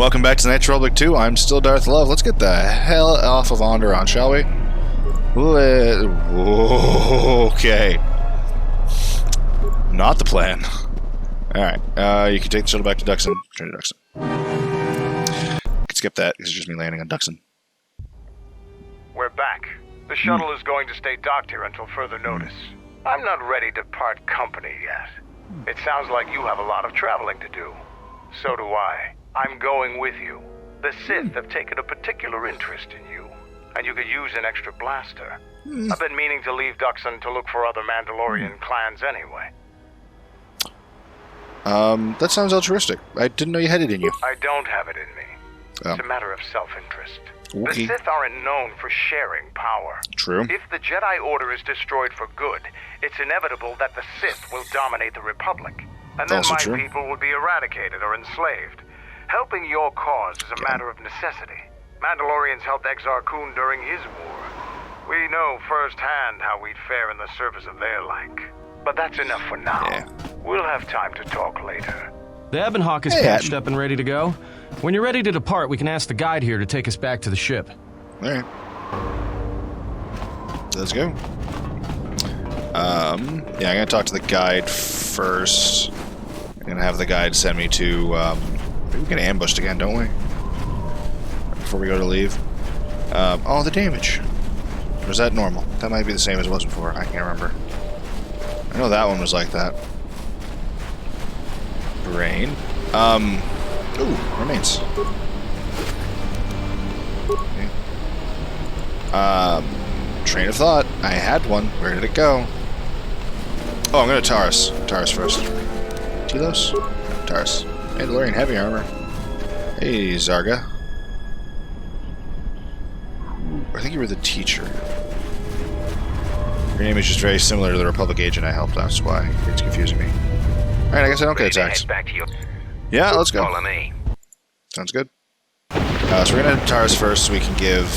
Welcome back to Night Republic 2. I'm still Darth Love. Let's get the hell off of Onderon, shall we? Okay. Not the plan. Alright, you can take the shuttle back to Duxon. Return to Duxon. You can skip that, because it's just me landing on Duxon. We're back. The shuttle is going to stay docked here until further notice. I'm not ready to part company yet. It sounds like you have a lot of traveling to do. So do I. I'm going with you. The Sith have taken a particular interest in you, and you could use an extra blaster. I've been meaning to leave Duxon to look for other Mandalorian clans anyway. That sounds altruistic. I didn't know you had it in you. I don't have it in me. Oh. It's a matter of self-interest. Okay. The Sith aren't known for sharing power. True. If the Jedi Order is destroyed for good, it's inevitable that the Sith will dominate the Republic. And then Also my true. people will be eradicated or enslaved. Helping your cause is a matter of necessity. Mandalorians helped Exar Kun during his war. We know firsthand how we'd fare in the service of their like. But that's enough for now. Yeah. We'll have time to talk later. The Ebonhawk is patched up and ready to go. When you're ready to depart, we can ask the guide here to take us back to the ship. Alright. Let's go. Yeah, I'm gonna talk to the guide first. I'm gonna have the guide send me to, we get ambushed again, don't we? Before we go to leave. Oh, the damage. Or is that normal? That might be the same as it was before. I can't remember. I know that one was like that. Brain. Ooh, remains. Okay. Train of thought. I had one. Where did it go? Oh, I'm gonna Taurus. Taurus first. Telos? Taurus. Mandalorian heavy armor. Hey, Zarga. I think you were the teacher. Your name is just very similar to the Republic agent I helped. That's why it's confusing me. Alright, I guess I don't get attacks. Yeah, let's go. Follow me. Sounds good. So we're gonna head to Taurus first so we can give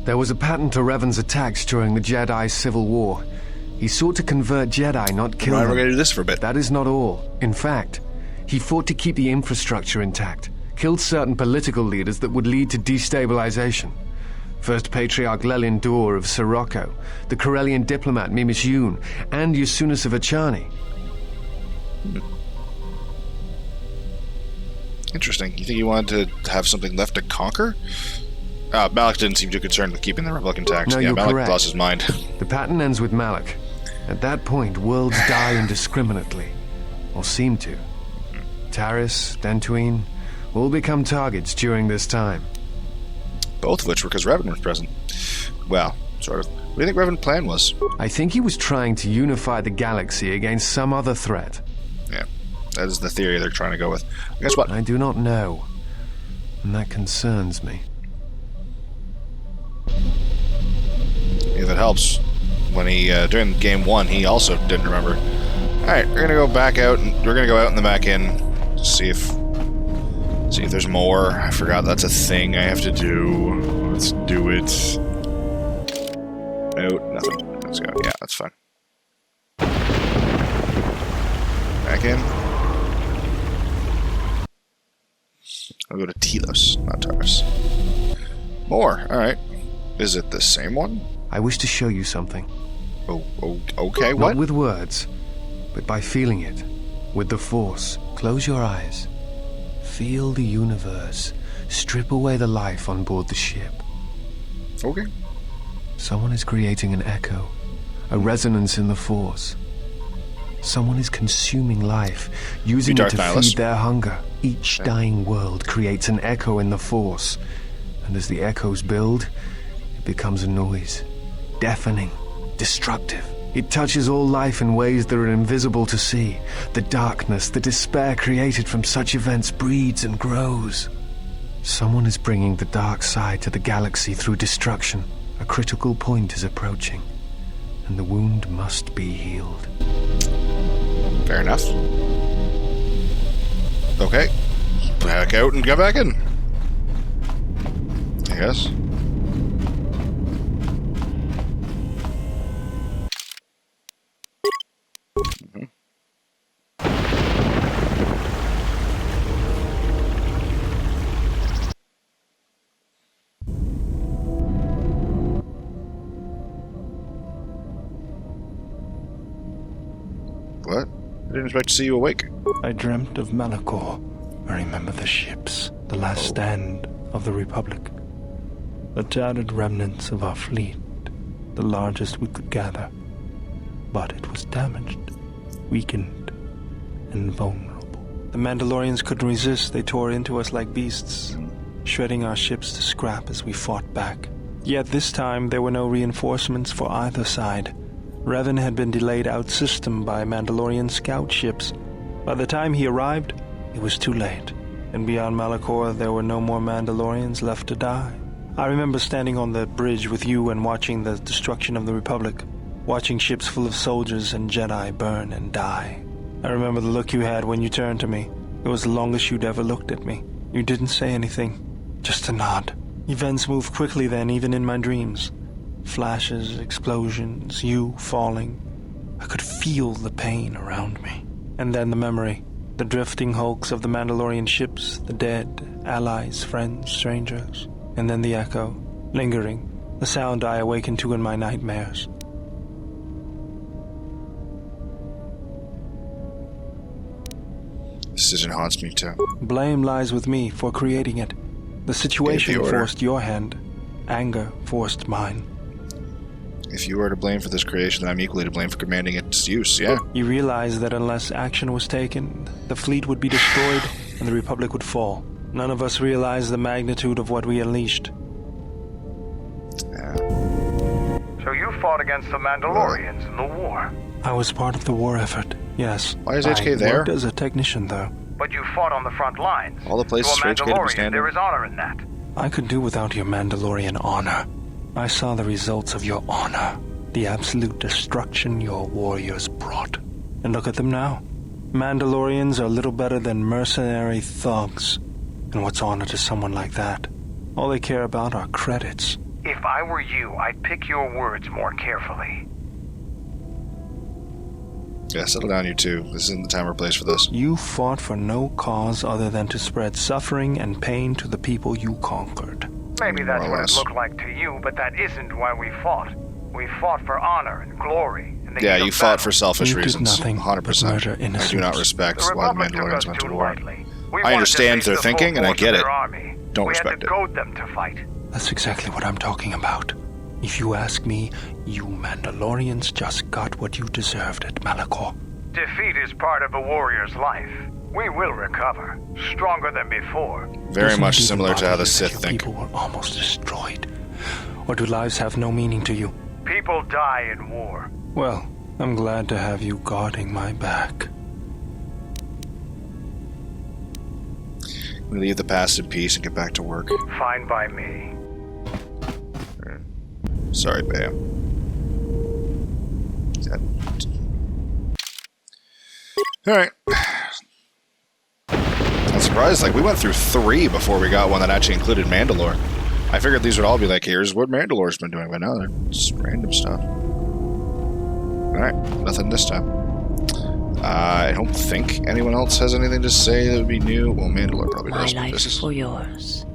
There was a pattern to Revan's attacks during the Jedi Civil War. He sought to convert Jedi, not kill Right, them. we're gonna do this for a bit. That is not all. In fact, he fought to keep the infrastructure intact, killed certain political leaders that would lead to destabilization. First Patriarch Lelin Dur of Sirocco, the Corellian diplomat Mimis Yoon, and Yusunas of Achani. Interesting. You think he wanted to have something left to conquer? Malak didn't seem too concerned with keeping the Republic intact. No, yeah, you're Malak correct. lost his mind. The pattern ends with Malak. At that point, worlds die indiscriminately, or seem to. Taris, Dantooine, all become targets during this time. Both of which were because Revan was present. Well, sort of. What do you think Revan's plan was? I think he was trying to unify the galaxy against some other threat. Yeah, that is the theory they're trying to go with. Guess what? I do not know, and that concerns me. If it helps. When he, during game 1, he also didn't remember. Alright, we're gonna go back out, and we're gonna go out in the back end, see if there's more. I forgot that's a thing I have to do. Let's do it. Out, nothing. Let's go. Yeah, that's fine. Back in. I'll go to Telos, not Taurus. More, alright. Is it the same one? I wish to show you something. Oh, okay, what? Not with words, but by feeling it. With the Force. Close your eyes. Feel the universe. Strip away the life on board the ship. Okay. Someone is creating an echo. A resonance in the Force. Someone is consuming life, using it to feed their hunger. Each dying world creates an echo in the Force. And as the echoes build, it becomes a noise. Deafening, destructive. It touches all life in ways that are invisible to see. The darkness, the despair created from such events breeds and grows. Someone is bringing the dark side to the galaxy through destruction. A critical point is approaching, and the wound must be healed. Fair enough. Okay. Back out and go back in. I guess. What? I didn't expect to see you awake. I dreamt of Malachor. I remember the ships, the last stand of the Republic. The tattered remnants of our fleet, the largest we could gather. But it was damaged, weakened, and vulnerable. The Mandalorians couldn't resist. They tore into us like beasts, shredding our ships to scrap as we fought back. Yet this time there were no reinforcements for either side. Revan had been delayed out-system by Mandalorian scout ships. By the time he arrived, it was too late. And beyond Malachor, there were no more Mandalorians left to die. I remember standing on the bridge with you and watching the destruction of the Republic, watching ships full of soldiers and Jedi burn and die. I remember the look you had when you turned to me. It was the longest you'd ever looked at me. You didn't say anything, just a nod. Events moved quickly then, even in my dreams. Flashes, explosions, you falling. I could feel the pain around me. And then the memory. The drifting hulks of the Mandalorian ships, the dead, allies, friends, strangers. And then the echo, lingering, the sound I awakened to in my nightmares. This decision haunts me too. Blame lies with me for creating it. The situation forced your hand. Anger forced mine. If you are to blame for this creation, then I'm equally to blame for commanding its use, yeah. You realized that unless action was taken, the fleet would be destroyed and the Republic would fall. None of us realized the magnitude of what we unleashed. Yeah. So you fought against the Mandalorians in the war? I was part of the war effort, yes. Why is HK there? I worked as a technician, though. But you fought on the front lines. All the places to a for HK to be Mandalorian, standing. there is honor in that. I could do without your Mandalorian honor. I saw the results of your honor, the absolute destruction your warriors brought. And look at them now. Mandalorians are little better than mercenary thugs. And what's honor to someone like that? All they care about are credits. If I were you, I'd pick your words more carefully. Yeah, settle down, you two. This isn't the time or place for this. You fought for no cause other than to spread suffering and pain to the people you conquered. Maybe that's More or what it less. looked like to you, but that isn't why we fought. We fought for honor and glory. In the Yeah, heat you of fought battle. for selfish You did reasons. nothing but 100%. murder I do innocents. not respect The why the Republic took Mandalorians us went to too war. lightly. We I wanted understand to their face the full thinking, and I force get of it. their army. Don't we respect had it. to goad them to fight. That's exactly what I'm talking about. If you ask me, you Mandalorians just got what you deserved at Malachor. Defeat is part of a warrior's life. We will recover, stronger than before. Very Doesn't much it even similar to bother how you the that Sith your think. people were almost destroyed? Or do lives have no meaning to you? People die in war. Well, I'm glad to have you guarding my back. We leave the past in peace and get back to work. Fine by me. Sorry, Bam. Alright. I'm surprised, like, we went through 3 before we got one that actually included Mandalore. I figured these would all be like, here's what Mandalore's been doing, but no, they're just random stuff. Alright, nothing this time. I don't think anyone else has anything to say that would be new. Well, Mandalore probably does. My life or yours.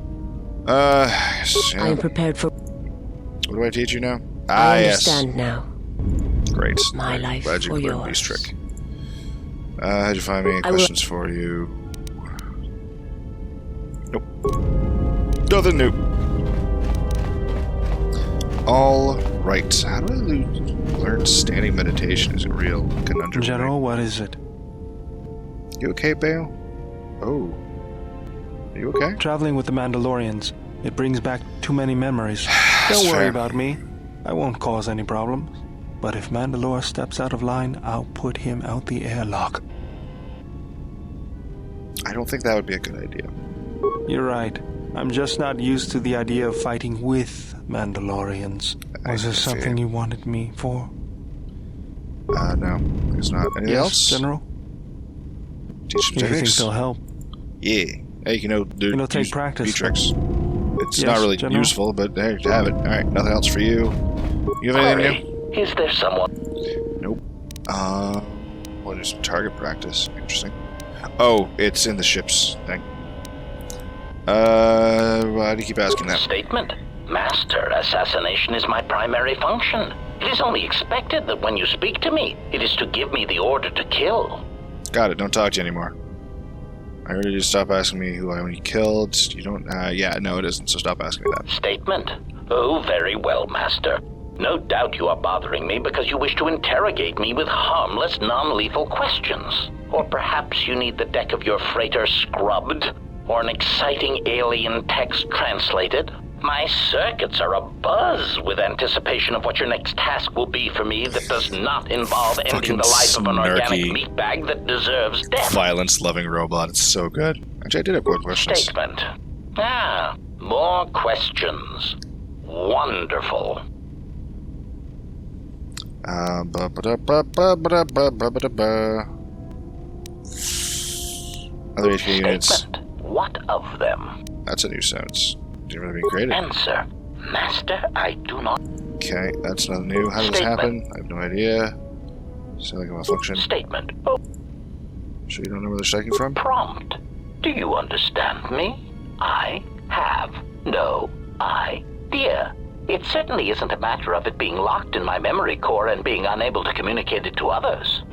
Yes, yeah. I am prepared for. What do I teach you now? I Yes. understand now. Great. My life Glad you or learned Beast yours. trick. How'd you find me? Any I will- questions for you? Nope. Nothing new. All right. How do I learn standing meditation? Is it real? Conundrum. General, what is it? You okay, Bale? Oh. Are you okay? Traveling with the Mandalorians. It brings back too many memories. Don't worry fair. about me. I won't cause any problems. But if Mandalore steps out of line, I'll put him out the airlock. I don't think that would be a good idea. You're right. I'm just not used to the idea of fighting with Mandalorians. Was there something you wanted me for? No. There's not. Anything Yes, else? General? Teach some You think techniques? they'll help? Yeah. Hey, It'll take practice. tricks. It's Yes, not really General. useful, but there you have it. Alright, nothing else for you. You have anything new? Is there someone? Nope. What is target practice? Interesting. Oh, it's in the ships thing. Why do you keep asking that? Statement? Master, assassination is my primary function. It is only expected that when you speak to me, it is to give me the order to kill. Got it. Don't talk to you anymore. I heard you stop asking me who I only killed. You don't... yeah, no, it isn't, so stop asking me that. Statement. Oh, very well, Master. No doubt you are bothering me because you wish to interrogate me with harmless, non-lethal questions. Or perhaps you need the deck of your freighter scrubbed, or an exciting alien text translated. My circuits are abuzz with anticipation of what your next task will be for me that does not involve ending the life of an organic meatbag that deserves death. Violence-loving robot. It's so good. Actually, I did have good questions. Statement. More questions. Wonderful. Other HQ units. What of them? That's a new sentence. Didn't really be created. Answer. Master, I do not... Okay, that's not new. How did this happen? I have no idea. Sound like a malfunction. Statement. Oh. Sure you don't know where they're striking from? Prompt. Do you understand me? I have no idea. It certainly isn't a matter of it being locked in my memory core and being unable to communicate it to others.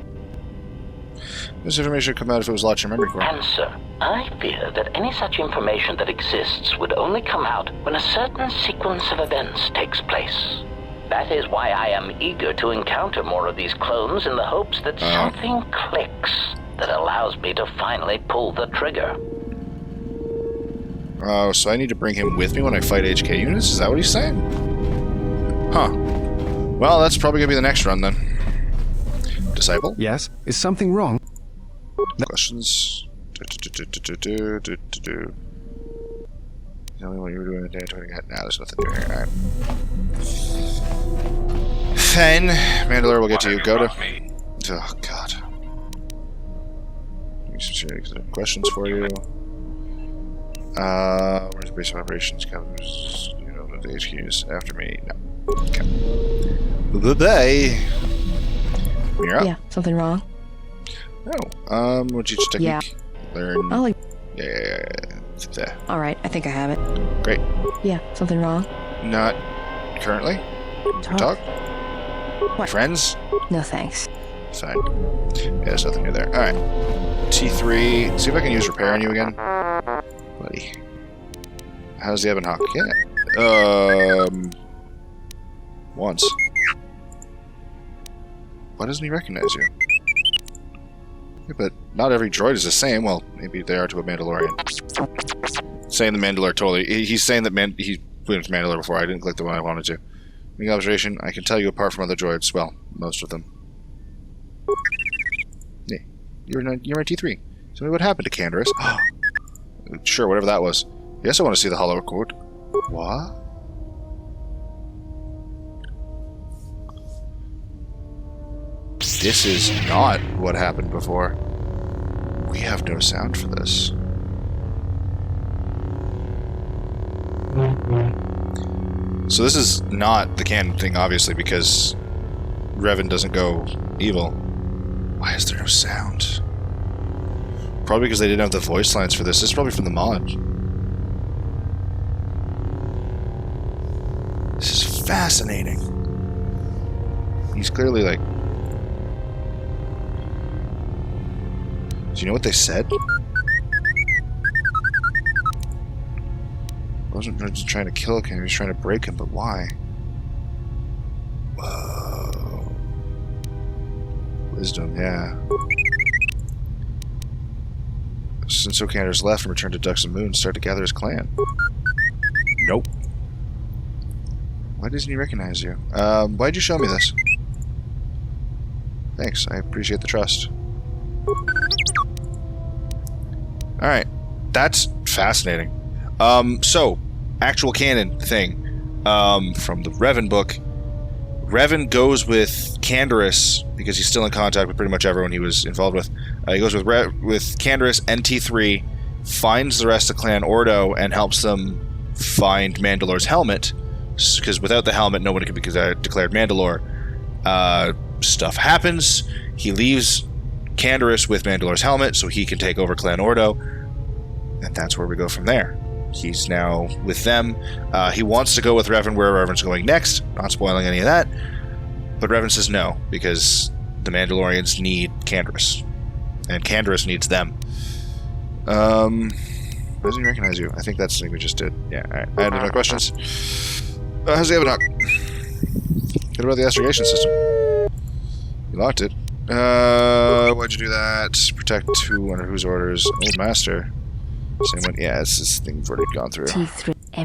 This information would come out if it was locked in your memory core. Answer. I fear that any such information that exists would only come out when a certain sequence of events takes place. That is why I am eager to encounter more of these clones in the hopes that something clicks that allows me to finally pull the trigger. Oh, so I need to bring him with me when I fight HK units? Is that what he's saying? Huh. Well, that's probably going to be the next run, then. Disciple? Yes? Is something wrong? Questions? Tell me what you were doing the day. Nah, there's nothing doing here. Alright. Fen, Mandalore, we'll get to you. Go to... Oh, God. Questions for you. Where's the base of operations? You know, the HQs after me. No. Okay. Bye-bye. You're up. Yeah, something wrong? No. What'd you technique? Yeah. Learn. I'll like... Yeah. Alright, I think I have it. Great. Yeah, something wrong? Not currently. Talk? What? Friends? No thanks. Fine. Yeah, there's nothing new there. Alright. T3. See if I can use repair on you again. Buddy. How's the Ebon Hawk? Yeah. Once. Why doesn't he recognize you? Yeah, but not every droid is the same. Well, maybe they are to a Mandalorian. Saying the Mandalore totally... He's saying that he went to Mandalore before. I didn't click the one I wanted to. Making observation, I can tell you apart from other droids. Well, most of them. Yeah. You're my T3. Tell me what happened to Canderous. Sure, whatever that was. Yes, I want to see the hollow record. What? This is not what happened before. We have no sound for this. So this is not the canon thing, obviously, because Revan doesn't go evil. Why is there no sound? Probably because they didn't have the voice lines for this. This is probably from the mod. This is fascinating. He's clearly like... Do you know what they said? I wasn't just trying to kill him, he was trying to break him, but why? Whoa. Wisdom, yeah. Since Okander's left and returned to Ducks and Moon, start to gather his clan. Nope. Why doesn't he recognize you? Why'd you show me this? Thanks, I appreciate the trust. Alright, that's fascinating. So, actual canon thing. From the Revan book. Revan goes with Canderous, because he's still in contact with pretty much everyone he was involved with. He goes with Canderous and T3, finds the rest of Clan Ordo, and helps them find Mandalore's helmet, because without the helmet, no one could be declared Mandalore. Stuff happens. He leaves Canderous with Mandalore's helmet, so he can take over Clan Ordo, and that's where we go from there. he's now with them. He wants to go with Revan where Revan's going next. Not spoiling any of that. But Revan says no, because the Mandalorians need Canderous. And Canderous needs them. Doesn't he recognize you? I think that's the thing we just did. Yeah, alright. I had no questions. How's the Abaddon? What about the astrogation system? You locked it. Why'd you do that? Protect who under whose orders? Old Master. Same one. Yeah, it's this thing we've already gone through.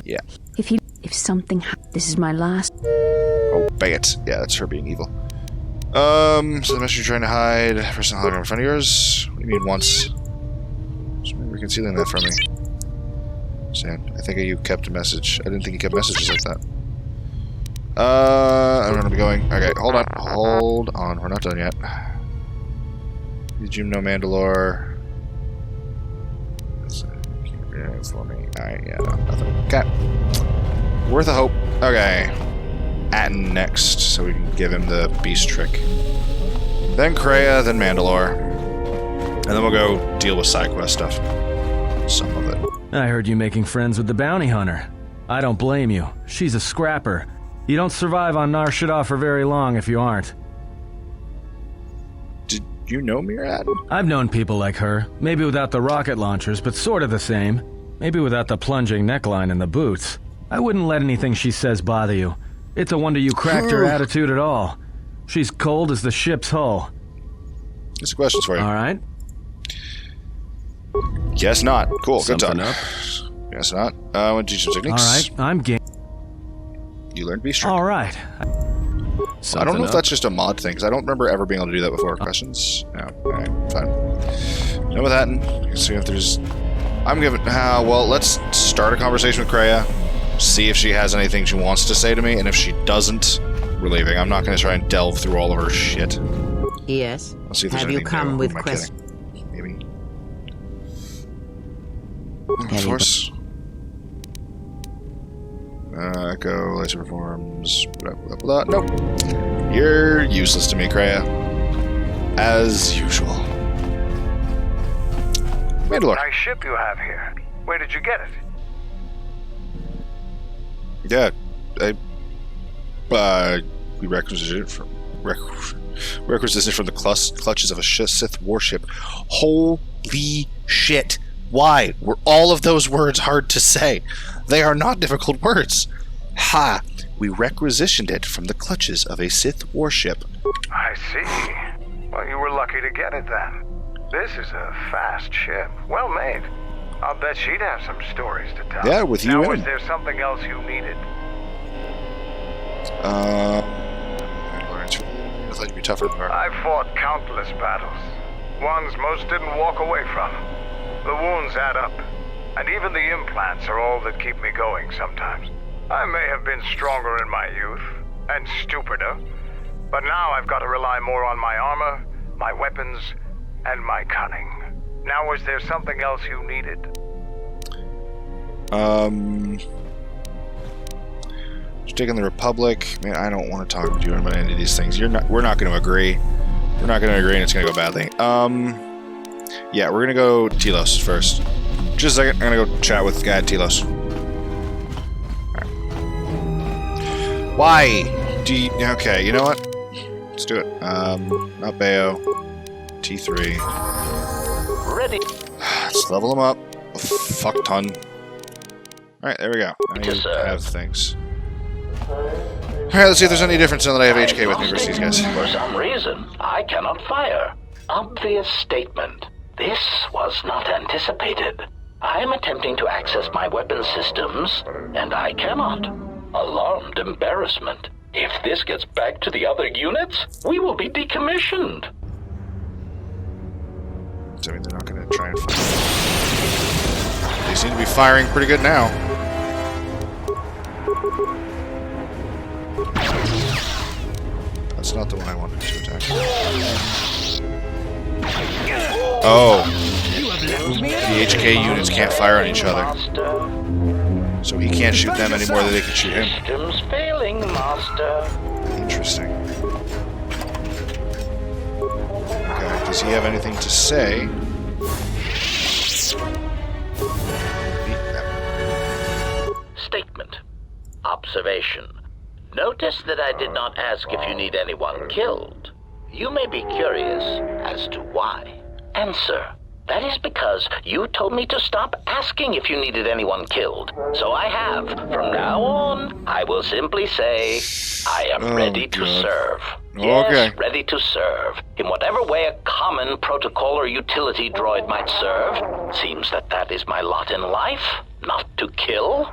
Yeah. If something this is my last. Oh, bang it. Yeah, that's her being evil. So the message you're trying to hide, personal hologram in front of yours? What do you mean once? Just remember concealing that from me. Sand. I think you kept a message. I didn't think you kept messages like that. I'm gonna be going. Okay, hold on. Hold on. We're not done yet. Did you know Mandalore? For me. Alright, yeah, no, nothing. Okay. Worth a hope. Okay. Atton next, so we can give him the beast trick. Then Kreia, then Mandalore. And then we'll go deal with side quest stuff. Some of it. I heard you making friends with the bounty hunter. I don't blame you. She's a scrapper. You don't survive on Nar Shaddaa for very long if you aren't. Did you know Mir Atton? I've known people like her. Maybe without the rocket launchers, but sort of the same. Maybe without the plunging neckline and the boots. I wouldn't let anything she says bother you. It's a wonder you cracked her attitude at all. She's cold as the ship's hull. Got some questions for you. All right. Guess not. Cool. Something Good talk. up. Guess not. I want to teach some techniques. All right. I'm game. You learned beast trick. All right. I don't know if that's just a mod thing, because I don't remember ever being able to do that before. Questions? No. Alright, fine. Done with that, and see if there's... I'm giving... well, let's start a conversation with Kreia, see if she has anything she wants to say to me, and if she doesn't, we're leaving. I'm not going to try and delve through all of her shit. Yes. Let's see if there's Have you anything come new. with Am I questions? kidding? Maybe. Force. Echo, laser performs, blah, blah, blah. Nope. You're useless to me, Kreia. As usual. Mandalore. Nice ship you have here. Where did you get it? Yeah, we requisitioned from the clutches of a Sith warship. Holy shit! Why were all of those words hard to say? They are not difficult words. Ha! We requisitioned it from the clutches of a Sith warship. I see. Well, you were lucky to get it then. This is a fast ship. Well made. I'll bet she'd have some stories to tell. Yeah, with you now, in was it. there something else you needed? I thought you'd be tougher than her. I've fought countless battles. Ones most didn't walk away from. The wounds add up. And even the implants are all that keep me going sometimes. I may have been stronger in my youth, and stupider, but now I've got to rely more on my armor, my weapons, and my cunning. Now, was there something else you needed? Just taking the Republic. Man, I don't want to talk with you about any of these things. We're not going to agree. We're not going to agree, and it's going to go badly. Yeah, we're going to go Telos first. Just a second, I'm going to go chat with the guy at Telos. Alright. Why do you... Okay, you know what? Let's do it. Not Bayo. T3. Ready. Let's level him up. A fuck ton. Alright, there we go. Now you have things. Alright, let's see if there's any difference now that I have HK with me versus these guys. For some reason, I cannot fire. Obvious statement. This was not anticipated. I am attempting to access my weapon systems, and I cannot. Alarmed embarrassment. If this gets back to the other units, we will be decommissioned. So, I mean, they're not going to try and fire. They seem to be firing pretty good now. That's not the one I wanted to attack. Oh. The HK units can't fire on each other. So he can't shoot them any more than they can shoot him. Systems failing, Master. Interesting. Okay, does he have anything to say? observation. Notice that I did not ask if you need anyone killed. You may be curious as to why. Answer. That is because you told me to stop asking if you needed anyone killed. So I have. From now on, I will simply say, I am ready to serve. Yes, ready to serve. In whatever way a common protocol or utility droid might serve. Seems that that is my lot in life, not to kill.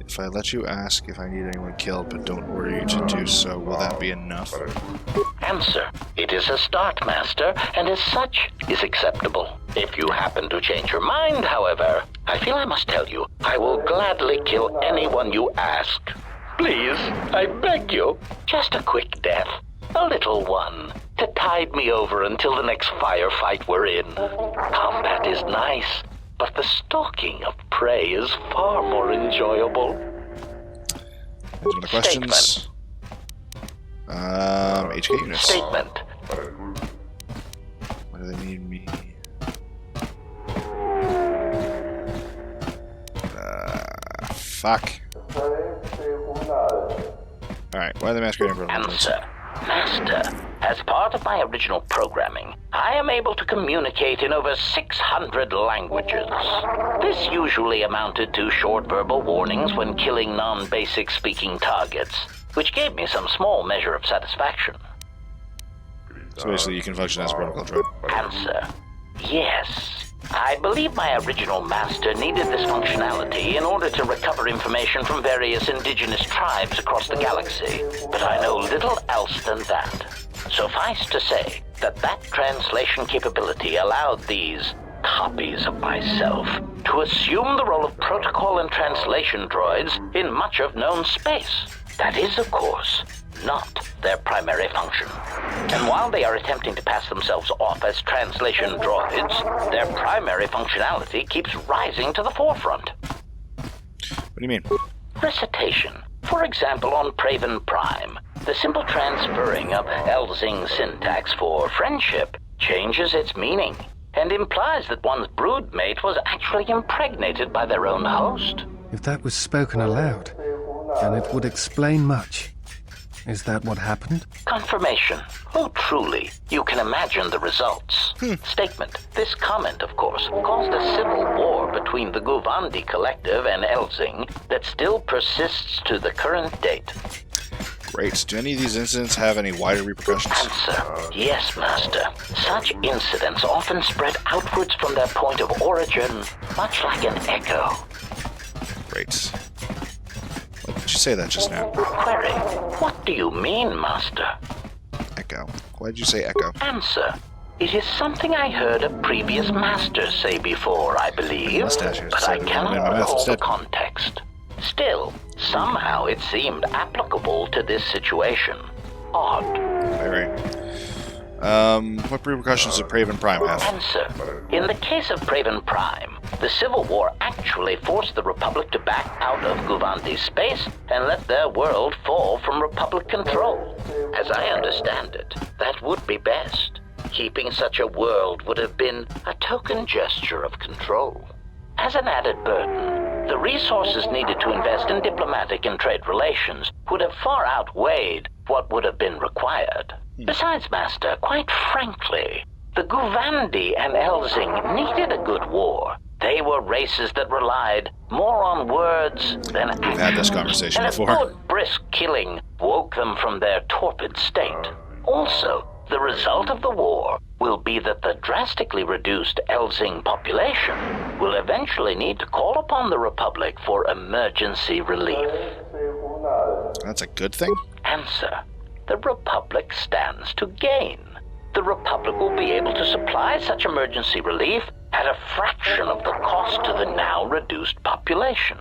If I let you ask if I need anyone killed, but don't order you to do so, will that be enough? Answer. It is a start, Master, and as such, is acceptable. If you happen to change your mind, however, I feel I must tell you, I will gladly kill anyone you ask. Please, I beg you, just a quick death. A little one, to tide me over until the next firefight we're in. Combat is nice, but the stalking of prey is far more enjoyable. Any other questions? HK units. Statement. What do they need me? Fuck. Alright, why are they masquerading for Answer. Master, as part of my original programming, I am able to communicate in over 600 languages. This usually amounted to short verbal warnings when killing non-basic speaking targets, which gave me some small measure of satisfaction. So basically you can function as a protocol droid. Answer. Yes. I believe my original master needed this functionality in order to recover information from various indigenous tribes across the galaxy, but I know little else than that. Suffice to say that that translation capability allowed these copies of myself to assume the role of protocol and translation droids in much of known space. That is, of course, not their primary function. And while they are attempting to pass themselves off as translation droids, their primary functionality keeps rising to the forefront. What do you mean? Recitation. For example, on Praven Prime, the simple transferring of Elzing syntax for friendship changes its meaning and implies that one's broodmate was actually impregnated by their own host. If that was spoken aloud, then it would explain much. Is that what happened? Confirmation. Oh, truly. You can imagine the results. Statement. This comment, of course, caused a civil war between the Guvandi Collective and Elzing that still persists to the current date. Great. Do any of these incidents have any wider repercussions? Answer. Yes, Master. Such incidents often spread outwards from their point of origin, much like an echo. Great. Why did you say that just now? Query. What do you mean, Master? Echo. Why did you say echo? Answer. It is something I heard a previous master say before, I believe, but I cannot recall the context. Still, somehow it seemed applicable to this situation. Odd. Very. What repercussions did Praven Prime have? Answer. In the case of Praven Prime, the Civil War actually forced the Republic to back out of Guvandi's space and let their world fall from Republic control. As I understand it, that would be best. Keeping such a world would have been a token gesture of control. As an added burden, the resources needed to invest in diplomatic and trade relations would have far outweighed what would have been required. Besides, Master, quite frankly, the Guvandi and Elzing needed a good war. They were races that relied more on words than action. We've had this conversation before. And a good brisk killing woke them from their torpid state. Also, the result of the war will be that the drastically reduced Elzing population will eventually need to call upon the Republic for emergency relief. That's a good thing? Answer. The Republic stands to gain. The Republic will be able to supply such emergency relief at a fraction of the cost to the now reduced population.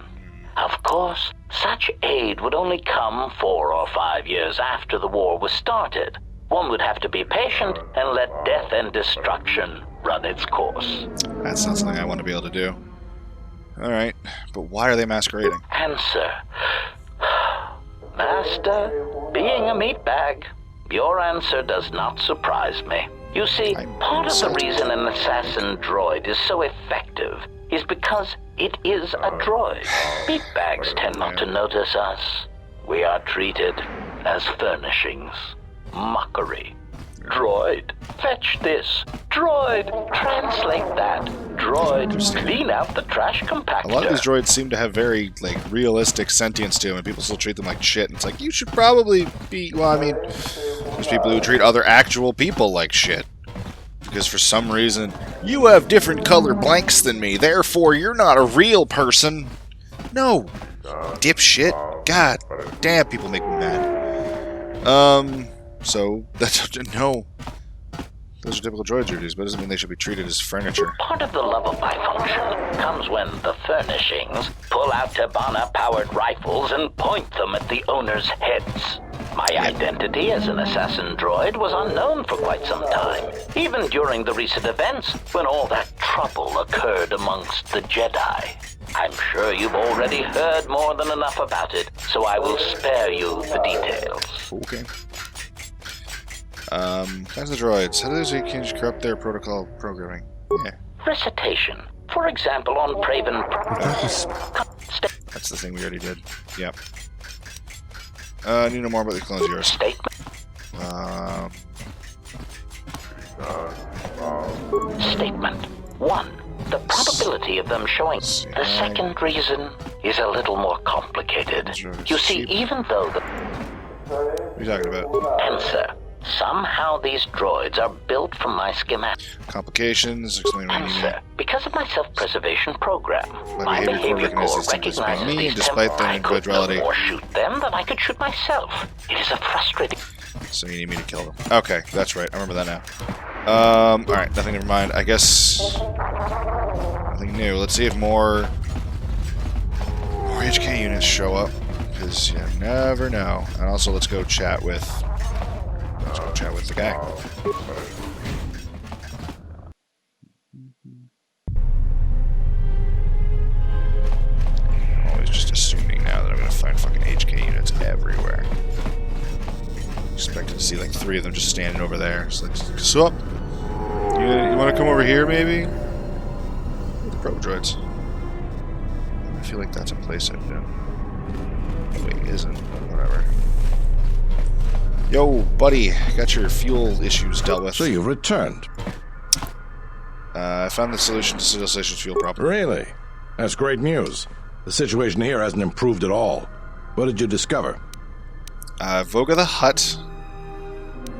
Of course, such aid would only come 4 or 5 years after the war was started. One would have to be patient and let death and destruction run its course. That's not something I want to be able to do. Alright, but why are they masquerading? Answer. Master, being a meatbag, your answer does not surprise me. You see, part of the reason an assassin droid is so effective is because it is a droid. Meatbags tend not to notice us. We are treated as furnishings. Mockery. Droid, fetch this. Droid, translate that. Droid, clean out the trash compactor. A lot of these droids seem to have very, like, realistic sentience to them, and people still treat them like shit. And it's like, you should probably be... Well, I mean, there's people who treat other actual people like shit. Because for some reason, you have different color blanks than me, therefore you're not a real person. No. Dipshit. God damn, people make me mad. So, that's... No. Those are typical droid duties, but it doesn't mean they should be treated as furniture. Part of the love of my function comes when the furnishings pull out Tabana-powered rifles and point them at the owner's heads. My identity as an assassin droid was unknown for quite some time, even during the recent events when all that trouble occurred amongst the Jedi. I'm sure you've already heard more than enough about it, so I will spare you the details. Okay. Kinds of droids. How do those change corrupt their protocol programming? Yeah. Recitation. For example, on Praven... That's the thing we already did. Yep. I need to know more about the clones of yours. Statement. Statement 1. The probability of them showing. The second reason is a little more complicated. You see, even though the... What are you talking about? Answer. Somehow these droids are built from my schematic. Complications, explain what you mean. Answer. Because of my self-preservation program, my behavior core recognizes me, these despite their individuality. I could no more shoot them than I could shoot myself. It is a frustrating... So you need me to kill them. Okay, that's right. I remember that now. Alright, nothing, never mind. I guess... Nothing new. Let's see if more HK units show up. Because you never know. And also, let's go chat with... Let's go chat with the guy. I'm always just assuming now that I'm going to find fucking HK units everywhere. Expected to see like 3 of them just standing over there. It's like, sup? You want to come over here, maybe? The probe droids. I feel like that's a place I've been. Oh, wait, it isn't. Whatever. Yo, buddy, got your fuel issues dealt with. So you've returned. I found the solution to Civilization's fuel problem. Really? That's great news. The situation here hasn't improved at all. What did you discover? Voga the Hutt.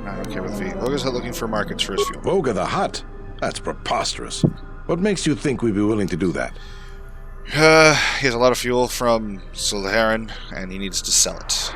I don't care with V. Voga's looking for markets for his fuel. Voga the Hutt? That's preposterous. What makes you think we'd be willing to do that? He has a lot of fuel from Silharan, and he needs to sell it.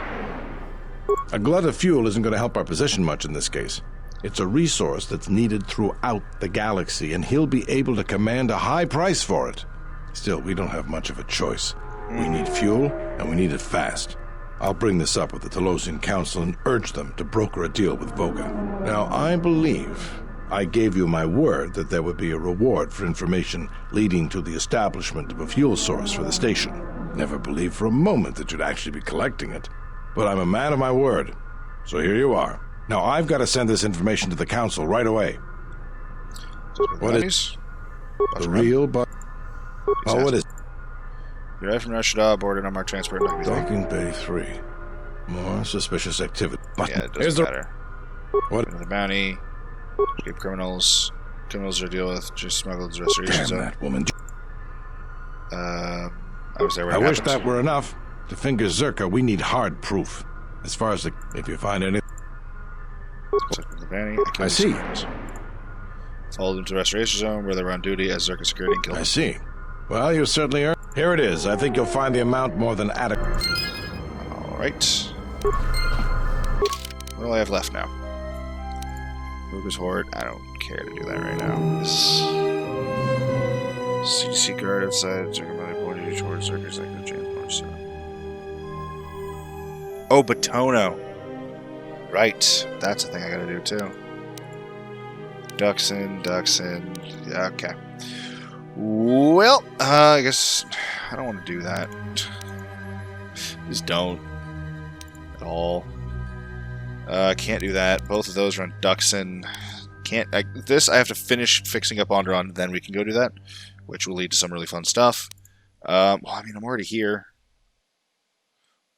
A glut of fuel isn't going to help our position much in this case. It's a resource that's needed throughout the galaxy, and he'll be able to command a high price for it. Still, we don't have much of a choice. We need fuel, and we need it fast. I'll bring this up with the Telosian Council and urge them to broker a deal with Voga. Now, I believe I gave you my word that there would be a reward for information leading to the establishment of a fuel source for the station. Never believed for a moment that you'd actually be collecting it. But I'm a man of my word, so here you are. Now, I've got to send this information to the Council right away. What is... The real but... Oh, what is... You arrived from Rashida, boarded on Mark Transport. Docking Bay 3. More suspicious activity. But yeah, it doesn't matter. What? Another bounty. Escape criminals. Criminals to deal with. Just smuggled restoration zone. Damn that woman. I was there when I it wish happened. that were enough. To finger Zerka, we need hard proof. As far as the... If you find anything... I see. Followed them to the restoration zone where they were on duty as Zerka security and killed them. I see. Well, you certainly are. Here it is. I think you'll find the amount more than adequate. Alright. What do I have left now? Voga's Horde. I don't care to do that right now. This... CDC guard outside. Zerka money pointed towards Zerka's executive transport. So. Oh, Batono. Right. That's a thing I gotta do too. Ducks in. Yeah, okay. Well, I guess I don't want to do that. Just don't. at all. Can't do that. Both of those run Duxon. This I have to finish fixing up Onderon, then we can go do that, which will lead to some really fun stuff. Well, I mean, I'm already here.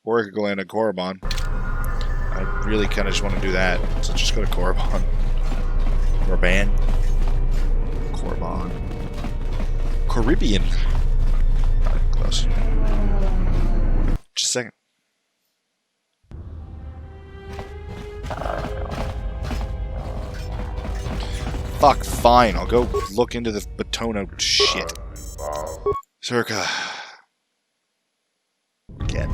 Or I could go land on Korriban. I really kind of just want to do that, so just go to Korriban. Korriban. Caribbean. Close. Just a second. Fuck, fine. I'll go look into the Batono shit. Zerka. Again.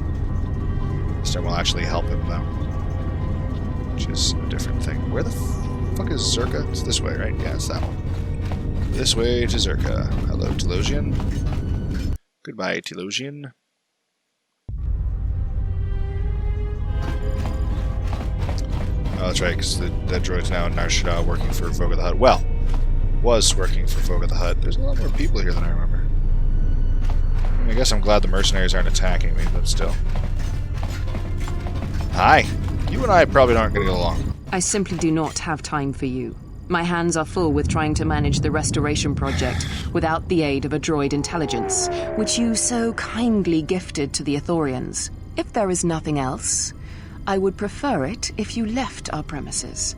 This time we'll actually help him, though. Which is a different thing. Where the fuck is Zerka? It's this way, right? Yeah, it's that one. This way to Zerka. Hello, Telosian. Goodbye, Telosian. Oh, that's right, because that droid's now in Nar Shaddaa working for Folk of the Hut. Well, was working for Folk of the Hut. There's a lot more people here than I remember. I mean, I guess I'm glad the mercenaries aren't attacking me, but still. Hi. You and I probably aren't going to get along. I simply do not have time for you. My hands are full with trying to manage the restoration project without the aid of a droid intelligence, which you so kindly gifted to the Ithorians. If there is nothing else, I would prefer it if you left our premises.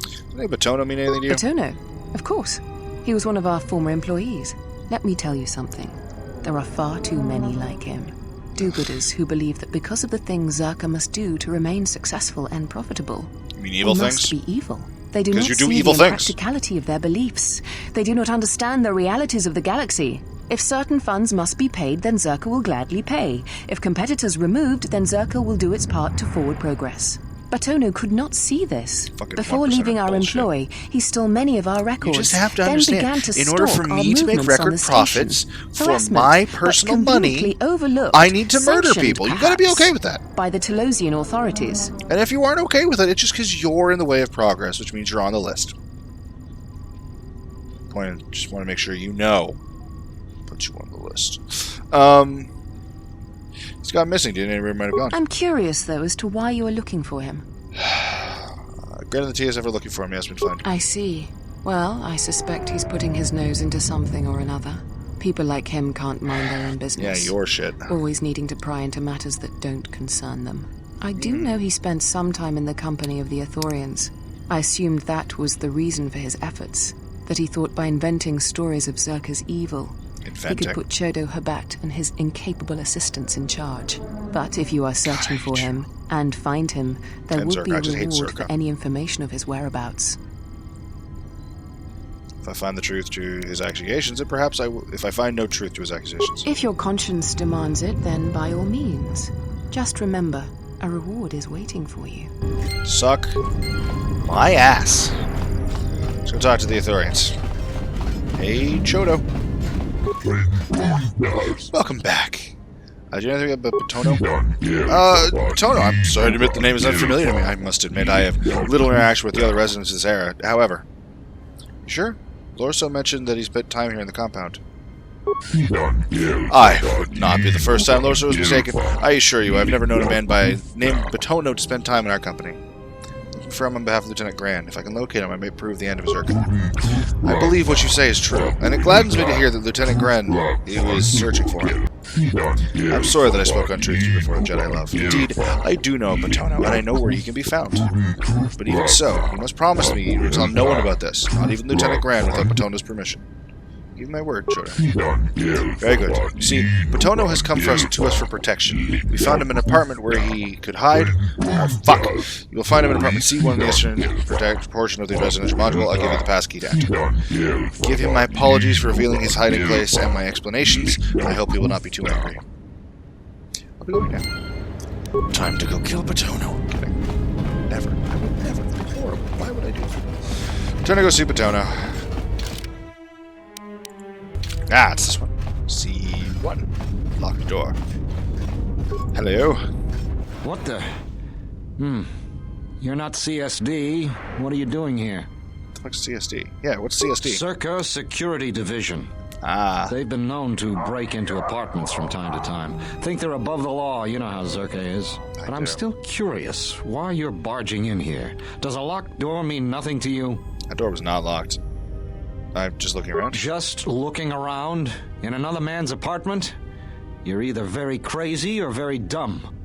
Doesn't Batono mean anything to you? Batono? Of course. He was one of our former employees. Let me tell you something. There are far too many like him. Do-gooders who believe that because of the things Zerka must do to remain successful and profitable, you mean evil things? Must be evil. They do not you see do evil the things. Practicality of their beliefs. They do not understand the realities of the galaxy. If certain funds must be paid, then Zerka will gladly pay. If competitors removed, then Zerka will do its part to forward progress. Batono could not see this. Before leaving our employ, he stole many of our records. You just have to then understand, began to in order for me to make record profits for my personal money, I need to murder people. You've got to be okay with that. By the Telosian authorities. And if you aren't okay with it, it's just because you're in the way of progress, which means you're on the list. Just want to make sure you know. Put you on the list. He's gone missing. Didn't anybody might have gone? I'm curious, though, as to why you are looking for him. Granted, the T is ever looking for him. He hasn't been found. I see. Well, I suspect he's putting his nose into something or another. People like him can't mind their own business. Yeah, your shit. Always needing to pry into matters that don't concern them. I do know he spent some time in the company of the Ithorians. I assumed that was the reason for his efforts. That he thought by inventing stories of Zerka's evil, he could put Chodo Habat and his incapable assistants in charge. But if you are searching for him and find him, there will be a reward for any information of his whereabouts. If I find the truth to his accusations, then perhaps I will. If I find no truth to his accusations. If your conscience demands it, then by all means. Just remember, a reward is waiting for you. Suck my ass. Let's go talk to the Ithorians. Hey, Chodo. Welcome back. Do you know anything about Batono? Batono, I'm sorry to admit the name is unfamiliar to me. I must admit I have little interaction with the other residents of this era. However, you sure? Lorso mentioned that he spent time here in the compound. I would not be the first time Lorso was mistaken. I assure you, I've never known a man by name Batono to spend time in our company. From on behalf of Lieutenant Grand. If I can locate him, I may prove the end of his Zerka. I believe what you say is true, and it gladdens me to hear that Lieutenant Grand was searching for him. I'm sorry that I spoke untruth to you before the Jedi love. Indeed, I do know Batono, and I know where he can be found. But even so, you must promise me you will tell no one about this, not even Lieutenant Grand without Batono's permission. Give me my word, Chodo. Very good. You see, Batono has come to us for protection. We found him in an apartment where he could hide. Fuck. You will find him in apartment C1 in the eastern portion of the residential module. I'll give you the passkey to enter. Give him my apologies for revealing his hiding place and my explanations. I hope he will not be too angry. I'll be going now. Time to go kill Batono. I'm kidding. Never. I would never. That's horrible. Why would I do that? Time to go see Batono. Ah, it's this one. C1. Lock the door. Hello. What the? You're not CSD. What are you doing here? What the fuck's CSD? Yeah, what's CSD? Zerka Security Division. Ah. They've been known to break into apartments from time to time. Think they're above the law, you know how Zerka is. But I'm still curious why you're barging in here. Does a locked door mean nothing to you? That door was not locked. I'm just looking around. Just looking around? In another man's apartment? You're either very crazy or very dumb.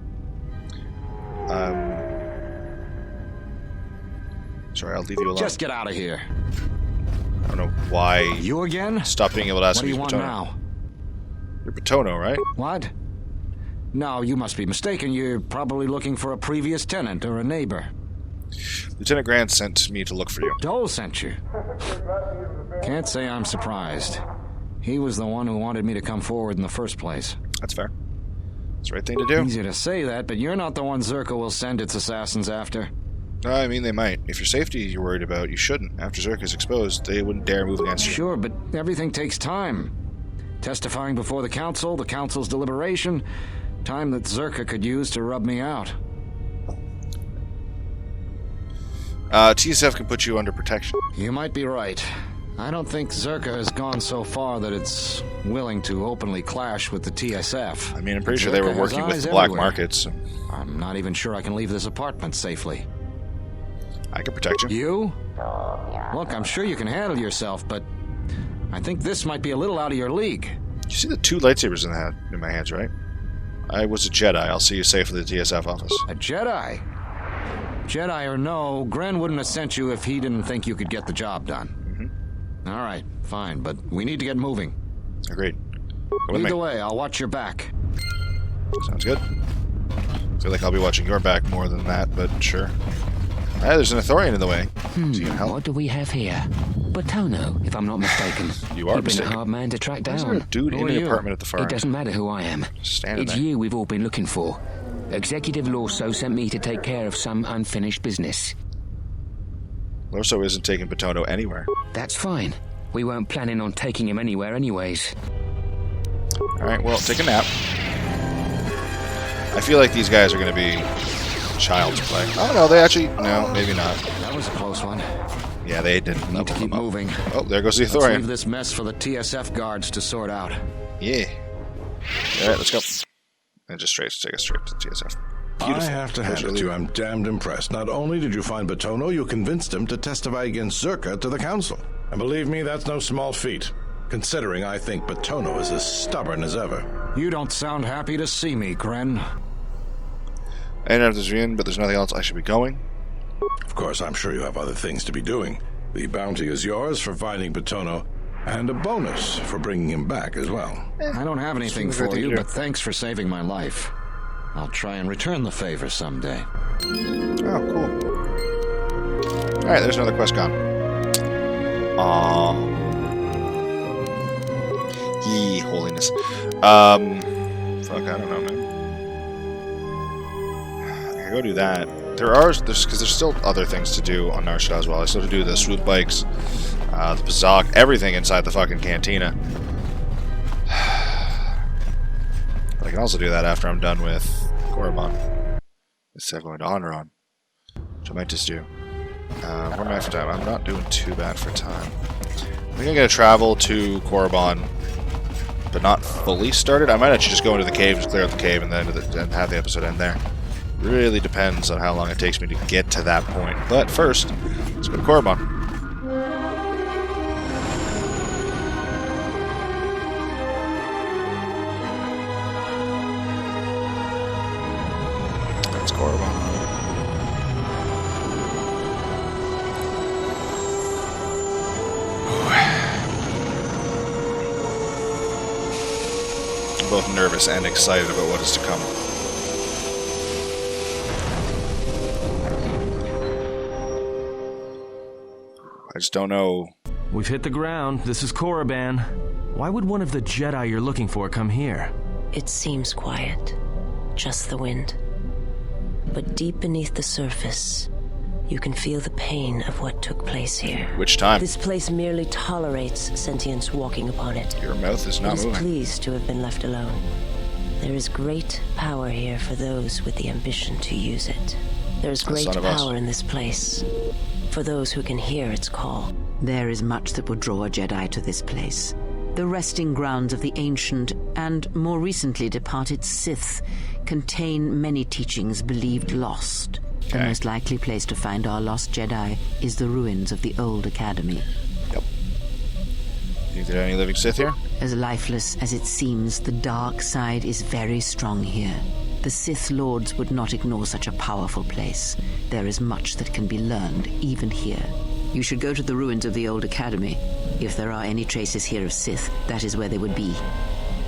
Sorry, I'll leave you alone. Just get out of here. I don't know why. You again? Stop being able to ask me. me. What do you want now? You're Batono, right? What? No, you must be mistaken. You're probably looking for a previous tenant or a neighbor. Lieutenant Grant sent me to look for you. Dole sent you? Can't say I'm surprised. He was the one who wanted me to come forward in the first place. That's fair. It's the right thing to do. Easy to say that, but you're not the one Zerka will send its assassins after. I mean, they might. If your safety you're worried about, you shouldn't. After Zerka's exposed, they wouldn't dare move against you. Sure, but everything takes time. Testifying before the council's deliberation, time that Zerka could use to rub me out. TSF can put you under protection. You might be right. I don't think Zerka has gone so far that it's willing to openly clash with the TSF. I mean, I'm pretty sure they were working with the black markets. So. I'm not even sure I can leave this apartment safely. I can protect you. You? Look, I'm sure you can handle yourself, but I think this might be a little out of your league. You see the 2 lightsabers in my hands, right? I was a Jedi. I'll see you safe at the TSF office. A Jedi? Jedi or no, Gren wouldn't have sent you if he didn't think you could get the job done. Mm-hmm. All right, fine, but we need to get moving. Agreed. Either way, I'll watch your back. Sounds good. I feel like I'll be watching your back more than that, but sure. Hey, there's an Ithorian in the way. What do we have here? Batono, if I'm not mistaken. You are mistaken. Been a hard man to track down. Is there a dude in the apartment at the far end? It doesn't matter who I am. It's you we've all been looking for. Executive Lorso sent me to take care of some unfinished business. Lorso isn't taking Batono anywhere. That's fine. We weren't planning on taking him anywhere anyways. Alright, well, take a nap. I feel like these guys are going to be child's play. Oh, no, they actually... No, maybe not. That was a close one. Yeah, they didn't. Need to keep moving. Oh, there goes the Ithorian. Let's leave this mess for the TSF guards to sort out. Yeah. Alright, let's go. And just take us straight to TSF. Beautiful. I have to hand it to you, I'm damned impressed. Not only did you find Batono, you convinced him to testify against Zerka to the council. And believe me, that's no small feat, considering I think Batono is as stubborn as ever. You don't sound happy to see me, Gren. I don't have to be in, but there's nothing else I should be going. Of course, I'm sure you have other things to be doing. The bounty is yours for finding Batono, and a bonus for bringing him back as well. I don't have anything for you, but thanks for saving my life. I'll try and return the favor someday. Oh, cool. Alright, there's another quest gone. Aww. Yee, holiness. Fuck, I don't know, man. I can go do that. Because there's still other things to do on Nar Shaddaa as well. I still have to do the swoop bikes, the Bazak, everything inside the fucking cantina. But I can also do that after I'm done with Korriban. Instead of going to Honoron, which I might just do. Where am I for time? I'm not doing too bad for time. I think I'm going to travel to Korriban, but not fully started. I might actually just go into the cave, just clear out the cave, and then have the episode end there. Really depends on how long it takes me to get to that point. But first, let's go to Korriban. That's Korriban. I'm both nervous and excited about what is to come. I just don't know. We've hit the ground. This is Korriban. Why would one of the Jedi you're looking for come here? It seems quiet. Just the wind. But deep beneath the surface, you can feel the pain of what took place here. Which time? This place merely tolerates sentience walking upon it. Your mouth is not moving. It is pleased to have been left alone. There is great power here for those with the ambition to use it. There is great power in this place for those who can hear its call. There is much that would draw a Jedi to this place. The resting grounds of the ancient and more recently departed Sith contain many teachings believed lost. The most likely place to find our lost Jedi is the ruins of the old academy. Yep. Think there are any living Sith here? As lifeless as it seems, the dark side is very strong here. The Sith Lords would not ignore such a powerful place. There is much that can be learned, even here. You should go to the ruins of the old academy. If there are any traces here of Sith, that is where they would be.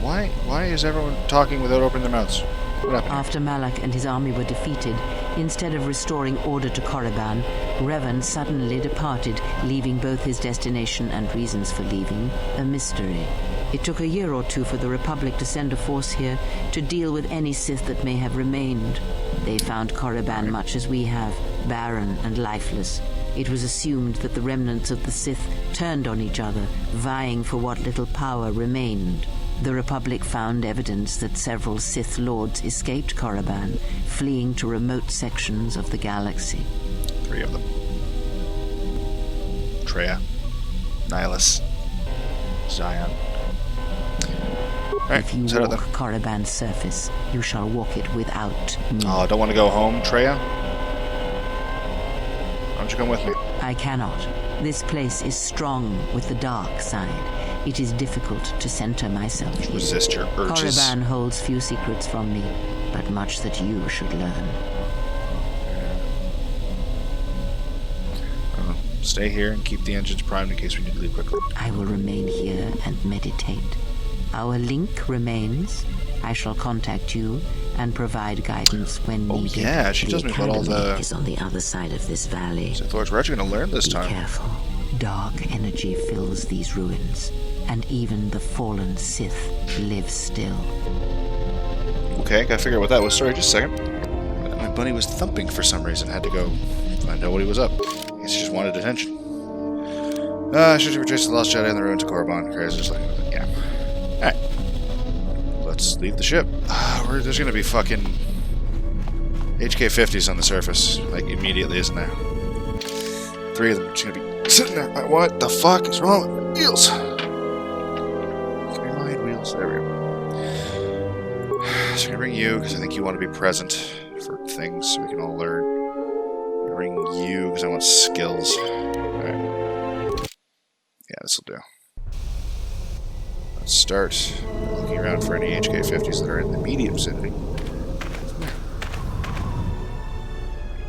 Why is everyone talking without opening their mouths? What happened? After Malak and his army were defeated, instead of restoring order to Korriban, Revan suddenly departed, leaving both his destination and reasons for leaving a mystery. It took a year or two for the Republic to send a force here to deal with any Sith that may have remained. They found Korriban much as we have, barren and lifeless. It was assumed that the remnants of the Sith turned on each other, vying for what little power remained. The Republic found evidence that several Sith Lords escaped Korriban, fleeing to remote sections of the galaxy. 3 of them. Traya, Nihilus, Zion. Right, if you walk Korriban's surface, you shall walk it without me. Oh, don't want to go home, Traya? Why don't you come with me? I cannot. This place is strong with the dark side. It is difficult to center myself here. Resist your urges. Korriban holds few secrets from me, but much that you should learn. Stay here and keep the engines primed in case we need to leave quickly. I will remain here and meditate. Our link remains. I shall contact you and provide guidance when needed. Oh yeah, she tells me about all the... is on the other side of this valley. Sith Lords, we're actually going to learn this time. Be careful. Dark energy fills these ruins, and even the fallen Sith live still. Okay, gotta figure out what that was. Sorry, just a second. My bunny was thumping for some reason. Had to go find out what he was up. I guess he just wanted attention. Should you retrace the lost Jedi in the ruins of Korriban? Crazy, just like, yeah. Alright. Let's leave the ship. There's gonna be fucking HK-50s on the surface, like, immediately, isn't there? 3 of them are just gonna be sitting there. Like, what the fuck is wrong with my wheels? Mind wheels. There we go. So I'm gonna bring you, because I think you want to be present for things so we can all learn. Bring you, because I want skills. Alright. Yeah, this'll do. Let's start looking around for any HK-50s that are in the immediate vicinity.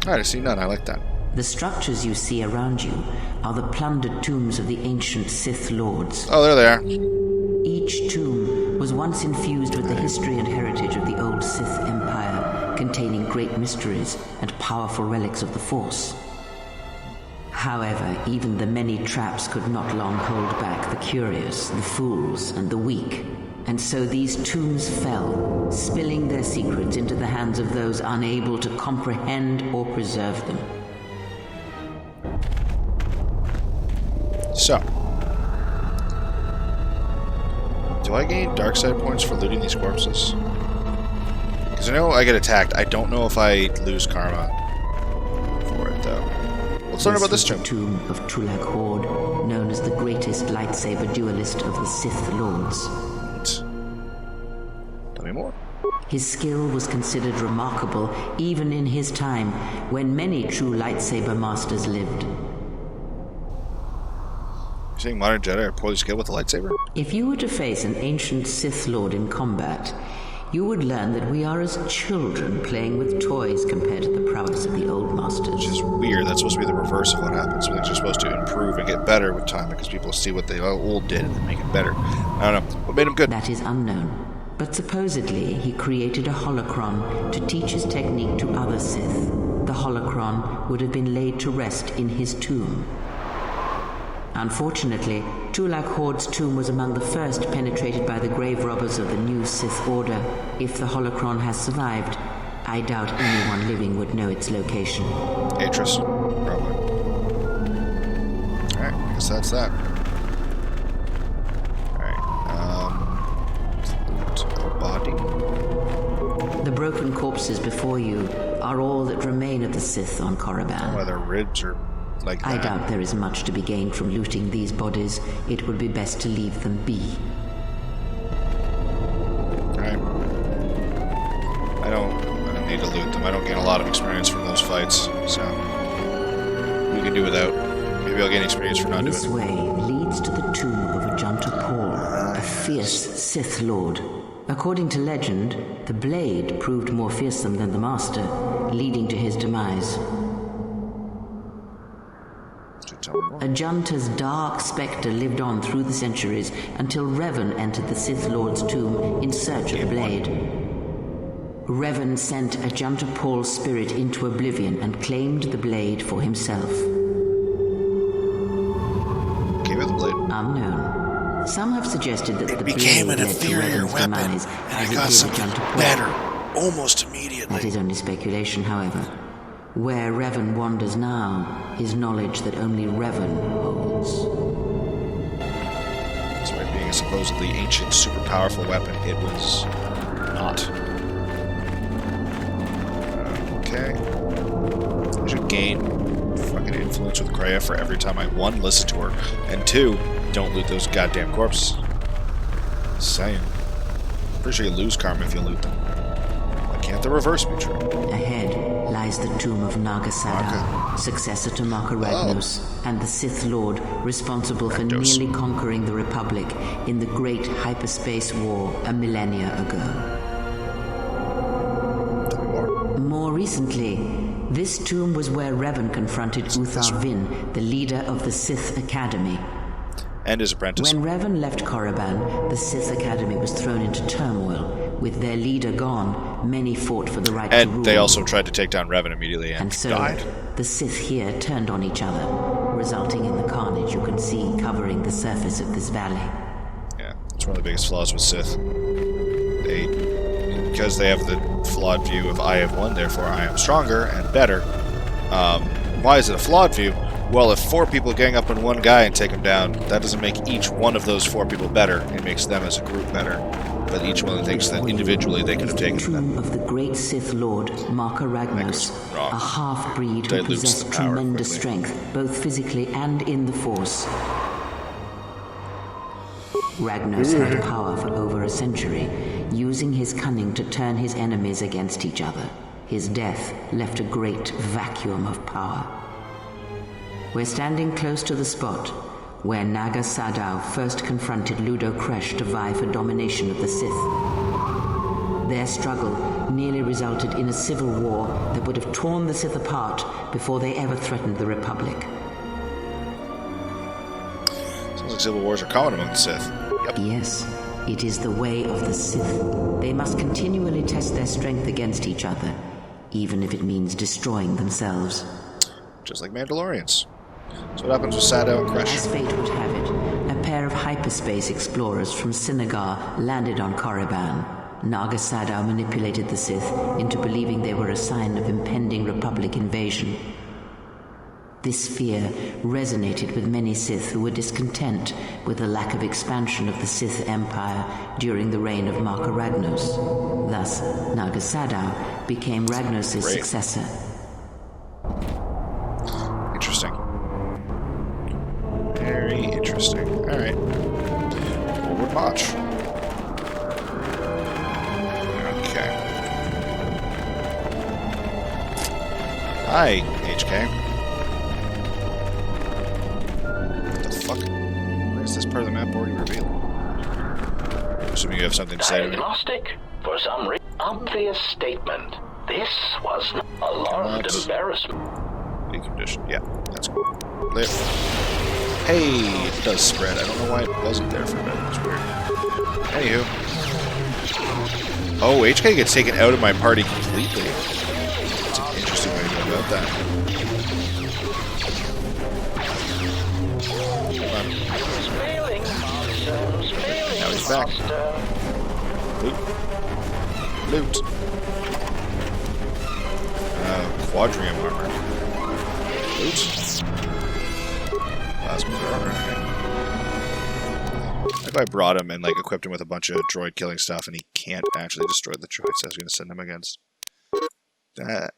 Alright, I see none. I like that. The structures you see around you are the plundered tombs of the ancient Sith Lords. Oh, there they are. Each tomb was once infused with the history and heritage of the old Sith Empire, containing great mysteries and powerful relics of the Force. However, even the many traps could not long hold back the curious, the fools, and the weak. And so these tombs fell, spilling their secrets into the hands of those unable to comprehend or preserve them. So, do I gain dark side points for looting these corpses? Because I know I get attacked. I don't know if I lose karma for it, though. Let's learn about this tomb. The tomb of Tulak Hord, known as the greatest lightsaber duelist of the Sith Lords. Tell me more. His skill was considered remarkable even in his time, when many true lightsaber masters lived. You're saying modern Jedi are poorly skilled with the lightsaber? If you were to face an ancient Sith Lord in combat, you would learn that we are as children playing with toys compared to the prowess of the old masters. Which is weird. That's supposed to be the reverse of what happens. Things are supposed to improve and get better with time because people see what the old did and then make it better. I don't know. What made him good? That is unknown. But supposedly, he created a holocron to teach his technique to other Sith. The holocron would have been laid to rest in his tomb. Unfortunately, Tulak Hord's tomb was among the first penetrated by the grave robbers of the new Sith Order. If the holocron has survived, I doubt anyone living would know its location. Atris, probably. Alright, I guess that's that. Alright, body. The broken corpses before you are all that remain of the Sith on Korriban. Whether ribs or like that. I doubt there is much to be gained from looting these bodies. It would be best to leave them be. Alright. I don't need to loot them. I don't gain a lot of experience from those fights, so we can do without. Maybe I'll gain experience for not doing it. This way leads to the tomb of Ajanta Paul, a fierce Sith Lord. According to legend, the blade proved more fearsome than the master, leading to his demise. Ajanta's dark spectre lived on through the centuries until Revan entered the Sith Lord's tomb in search of the blade. Revan sent Ajanta Paul's spirit into oblivion and claimed the blade for himself. Unknown. Some have suggested that the became blade an led to inferior Revan's weapon, demise, and as I it got did something Ajanta Paul. better almost immediately. That is only speculation, however. Where Revan wanders now is knowledge that only Revan holds. Despite being a supposedly ancient, super powerful weapon, it was not. Okay. I should gain fucking influence with Kreia for every time I, 1, listen to her, and 2, don't loot those goddamn corpses. Saying. Pretty sure you lose karma if you loot them. Why can't the reverse be true? Ahead lies the tomb of Naga Sadow, successor to Marka Ragnos, and the Sith Lord responsible for nearly conquering the Republic in the Great Hyperspace War a millennia ago. More recently, this tomb was where Revan confronted Uthar Vin, the leader of the Sith Academy. And his apprentice. When Revan left Korriban, the Sith Academy was thrown into turmoil. With their leader gone, many fought for the right to rule. And they also tried to take down Revan immediately and so died. The Sith here turned on each other, resulting in the carnage you can see covering the surface of this valley. Yeah, it's one of the biggest flaws with Sith. Because they have the flawed view of I have won, therefore I am stronger and better. Why is it a flawed view? Well, if 4 people gang up on one guy and take him down, that doesn't make each one of those 4 people better. It makes them as a group better. But each one thinks that individually they could have taken him down. Of the great Sith Lord, Marka Ragnos, a half-breed who possessed tremendous strength, both physically and in the Force. Ragnos had power for over a century, using his cunning to turn his enemies against each other. His death left a great vacuum of power. We're standing close to the spot where Naga Sadow first confronted Ludo Kresh to vie for domination of the Sith. Their struggle nearly resulted in a civil war that would have torn the Sith apart before they ever threatened the Republic. Sounds like civil wars are common among the Sith. Yep. Yes, it is the way of the Sith. They must continually test their strength against each other, even if it means destroying themselves. Just like Mandalorians. So what happens with Sadow and Kresh? As fate would have it, a pair of hyperspace explorers from Sinagar landed on Korriban. Naga Sadow manipulated the Sith into believing they were a sign of impending Republic invasion. This fear resonated with many Sith who were discontent with the lack of expansion of the Sith Empire during the reign of Marka Ragnos. Thus, Naga Sadow became Ragnos' successor. Interesting. Very interesting. Alright. Forward march. Okay. Hi, HK. What the fuck? Why is this part of the map already revealed? I'm assuming you have something to say to me. Diagnostic? For some reason, obvious statement. This was a large embarrassment. Condition. Yeah, that's cool. There. Hey, it does spread. I don't know why it wasn't there for a minute. It's weird. Anywho. Oh, HK gets taken out of my party completely. That's an interesting way to go about that. Now he's back. Loot. Quadrium armor. Plasma armor. Like I brought him and like equipped him with a bunch of droid killing stuff, and he can't actually destroy the droids I was going to send him against. That.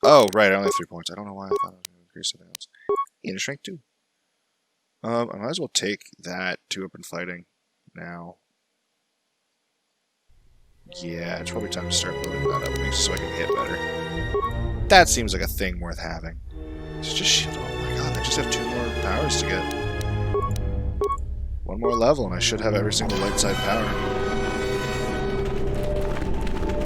Oh right, I only have 3 points. I don't know why I thought I was going to increase something else. And a strength 2. I might as well take that 2-weapon fighting now. Yeah, it's probably time to start building that up so I can hit better. That seems like a thing worth having. It's just shit. Oh my god, I just have 2 more powers to get. 1 more level and I should have every single light side power.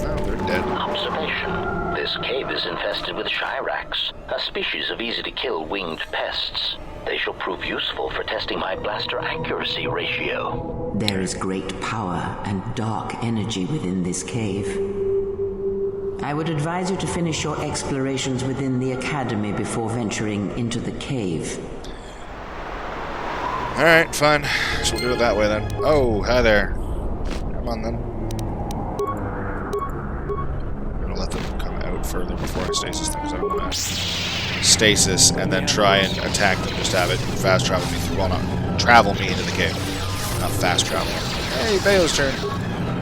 Oh, they're dead. Observation. This cave is infested with Shirax, a species of easy-to-kill winged pests. They shall prove useful for testing my blaster accuracy ratio. There is great power and dark energy within this cave. I would advise you to finish your explorations within the academy before venturing into the cave. Alright, fine. So we'll do it that way then. Oh, hi there. Come on then. I'm gonna let them come out further before I stasis them, because I don't want to stasis and then try and attack them. Just have it fast travel me through. Well, not travel me into the cave. Not fast travel. Hey, Bayo's turn.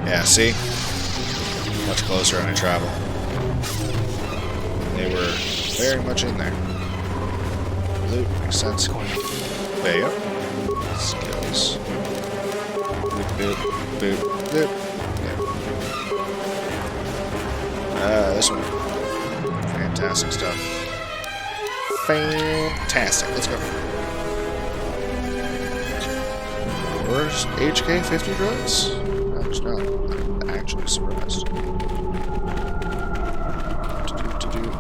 Yeah, see? Much closer when I travel. They were very much in there. Loot, makes sense. Bayo. Skills. Boop, boop, boop, boop. Yeah. This one. Fantastic stuff. Fantastic. Let's go. Where's HK 50 drugs? I'm just not actually surprised.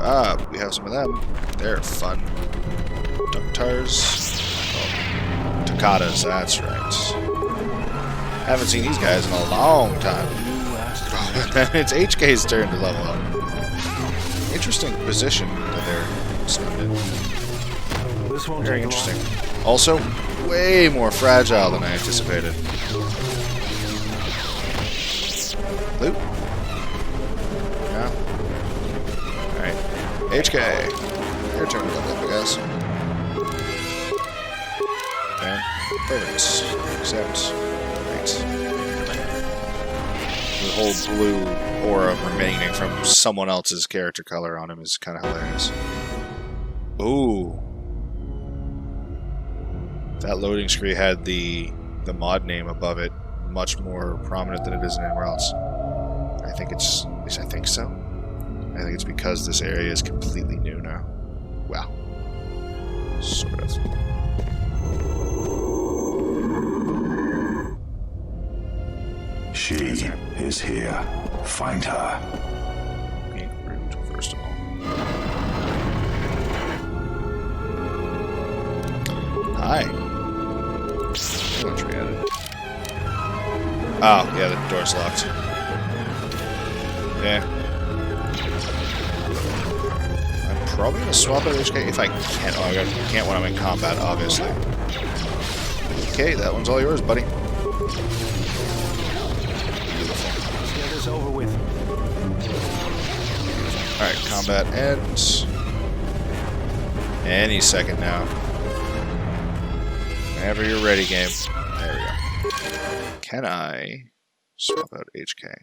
Ah, we have some of them. They're fun. Ductars. Tocadas, that's right. Haven't seen these guys in a long time. It's HK's turn to level up. Interesting position that they're stunned in. Very interesting. Also, way more fragile than I anticipated. Loot. Yeah. Alright. HK. Your turn to level up, I guess. Okay. Perfect. Accept. Right. The whole blue aura remaining from someone else's character color on him is kind of hilarious. Ooh. That loading screen had the mod name above it much more prominent than it is anywhere else. I think it's... At least I think so. I think it's because this area is completely new now. Well. Sort of. She is here. Find her. Being rude, first of all. Hi. Entry added. Oh, yeah, the door's locked. Yeah. I'm probably gonna swap out HK if I can. Oh, I can't when I'm in combat, obviously. Okay, that one's all yours, buddy. Over with. Alright, combat ends. Any second now. Whenever you're ready, game. There we go. Can I swap out HK?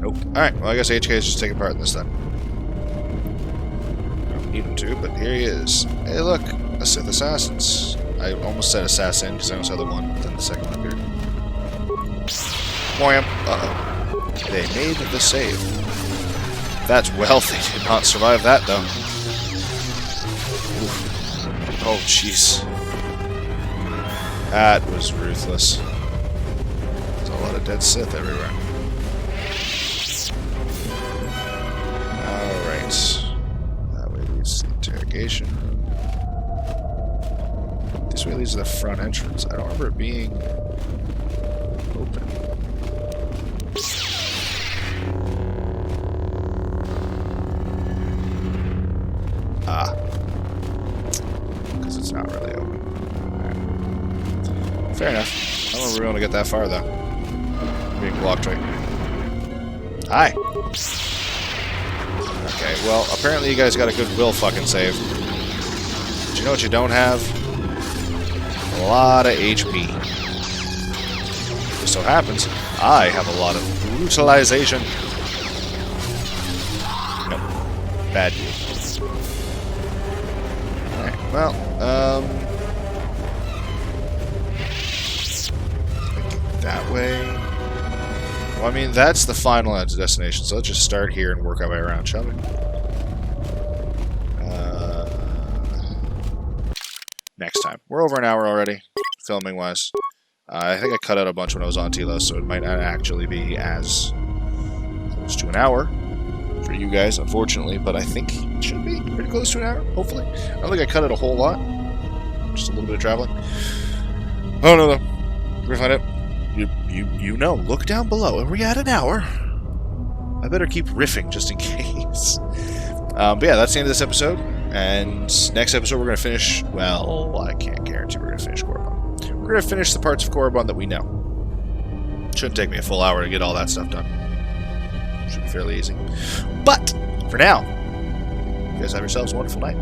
Nope. Alright, well I guess HK is just taking part in this then. I don't need him to, but here he is. Hey look, a Sith Assassins. I almost said assassin because I almost had the one, but then the second one appeared. Moyam. Uh-oh. They made the save. That's well, they did not survive that, though. Oof. Oh, jeez. That was ruthless. There's a lot of dead Sith everywhere. Alright. That way leads to the interrogation room. This way leads to the front entrance. I don't remember it being open. Because it's not really open. Right. Fair enough. I don't know if we're going to get that far, though. Being blocked right. Hi. Okay, well, apparently you guys got a goodwill fucking save. But you know what you don't have? A lot of HP. Just so happens, I have a lot of brutalization. Nope. Bad. Alright. Well, that way. Well, I mean, that's the final destination, so let's just start here and work our way around, shall we? Next time. We're over an hour already, filming-wise. I think I cut out a bunch when I was on Telos, so it might not actually be as close to an hour for you guys, unfortunately, but I think it should be pretty close to an hour, hopefully. I don't think I cut it a whole lot. Just a little bit of traveling. Oh, no, though. We're gonna find out. You know. Look down below. Are we at an hour? I better keep riffing just in case. But yeah, that's the end of this episode. And next episode we're going to finish... Well, I can't guarantee we're going to finish Korriban. We're going to finish the parts of Korriban that we know. Shouldn't take me a full hour to get all that stuff done. Should be fairly easy. But, for now, you guys have yourselves a wonderful night.